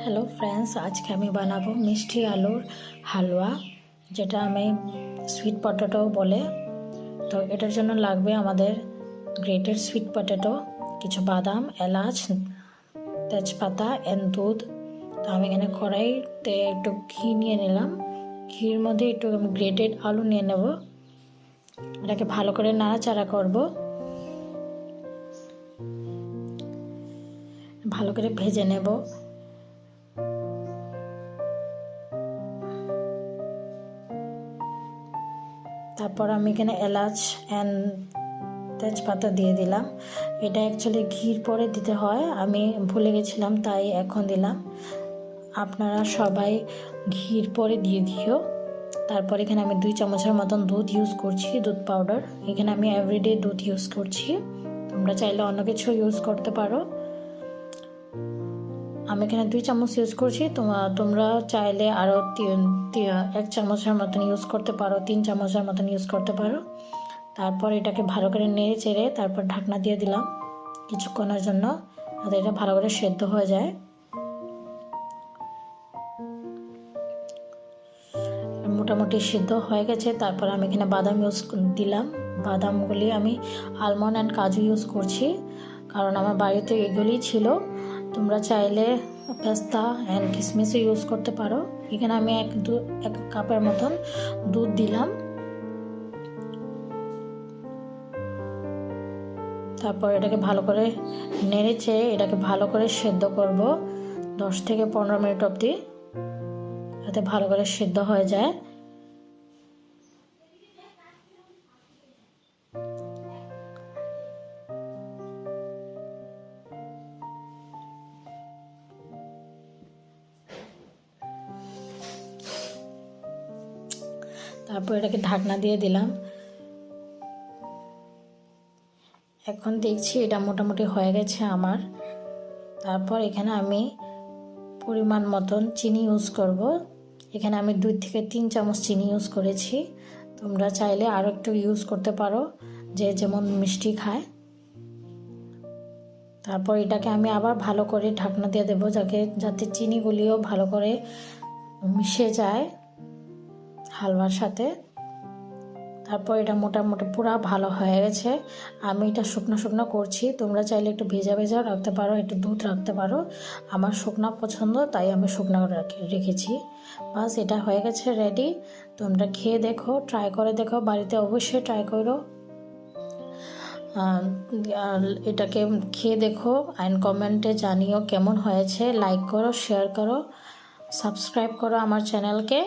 Hello friends, আজকে আমি বানাবো মিষ্টি আলুর হালুয়া, যেটা আমি সুইট পটেটো বলে। তো এটার জন্য লাগবে আমাদের গ্রেটেড সুইট পটেটো, কিছু বাদাম, এলাচ, তেজপাতা এন্ড দুধ। তো আমি এখানে কড়াইতে একটু ঘি নিয়ে নিলাম। ঘির মধ্যে একটু আমি গ্রেটেড আলু নিয়ে নেব। এটাকে ভালো করে নাড়াচাড়া করব, ভালো করে ভেজে নেব। তারপর আমি এখানে এলাচ অ্যান্ড তেজপাতা দিয়ে দিলাম। এটা অ্যাকচুয়ালি ঘির পরে দিতে হয়, আমি ভুলে গেছিলাম তাই এখন দিলাম। আপনারা সবাই ঘির পরে দিয়ে দিও। তারপর এখানে আমি 2 চামচের মতন দুধ ইউজ করছি, দুধ পাউডার। এখানে আমি এভরিডে দুধ ইউজ করছি, তোমরা চাইলে অন্য কিছু ইউজ করতে পারো। আমি এখানে 2 চামচ ইউজ করছি, তোমরা চাইলে আরও 1 চামচের মতন ইউজ করতে পারো, 3 চামচের মতন ইউজ করতে পারো। তারপর এটাকে ভালো করে নেড়ে চেড়ে তারপর ঢাকনা দিয়ে দিলাম কিছুক্ষণের জন্য, যাতে এটা ভালো করে সেদ্ধ হয়ে যায়। মোটামুটি সিদ্ধ হয়ে গেছে। তারপর আমি এখানে বাদাম ইউজ দিলাম। বাদামগুলি আমি আলমন্ড অ্যান্ড কাজু ইউজ করছি, কারণ আমার বাড়িতে এগুলি ছিল। তোমরা চাইলে পেস্তা অ্যান্ড কিশমিশও ইউজ করতে পারো। এখানে আমি এক কাপের মতন দুধ দিলাম। তারপর এটাকে ভালো করে নেড়ে চেড়ে এটাকে ভালো করে সেদ্ধ করব 10 থেকে 15 মিনিট অবধি, যাতে ভালো করে সেদ্ধ হয়ে যায়। তারপর এটাকে ঢাকনা দিয়ে দিলাম। এখন দেখছি এটা মোটামুটি হয়ে গেছে আমার। তারপর এখানে আমি পরিমাণ মতন চিনি ইউজ করব। এখানে আমি 2 থেকে 3 চামচ চিনি ইউজ করেছি। তোমরা চাইলে আরও একটু ইউজ করতে পারো, যে যেমন মিষ্টি খায়। তারপর এটাকে আমি আবার ভালো করে ঢাকনা দিয়ে দেবো, যাতে চিনিগুলিও ভালো করে মিশে যায় হালুয়ার সাথে। তারপর এটা মোটামুটি পুরো ভালো হয়ে গেছে। আমি এটা শুকনো শুকনো করছি, তোমরা চাইলে একটু ভেজা ভেজা রাখতে পারো, একটু দুধ রাখতে পারো। আমার শুকনো পছন্দ, তাই আমি শুকনো রেখেছি। বাস, এটা হয়ে গেছে রেডি। তোমরা খেয়ে দেখো, ট্রাই করে দেখো, বাড়িতে অবশ্যই ট্রাই করো। এটাকে খেয়ে দেখো অ্যান্ড কমেন্টে জানিও কেমন হয়েছে। লাইক করো, শেয়ার করো, সাবস্ক্রাইব করো আমার চ্যানেলকে।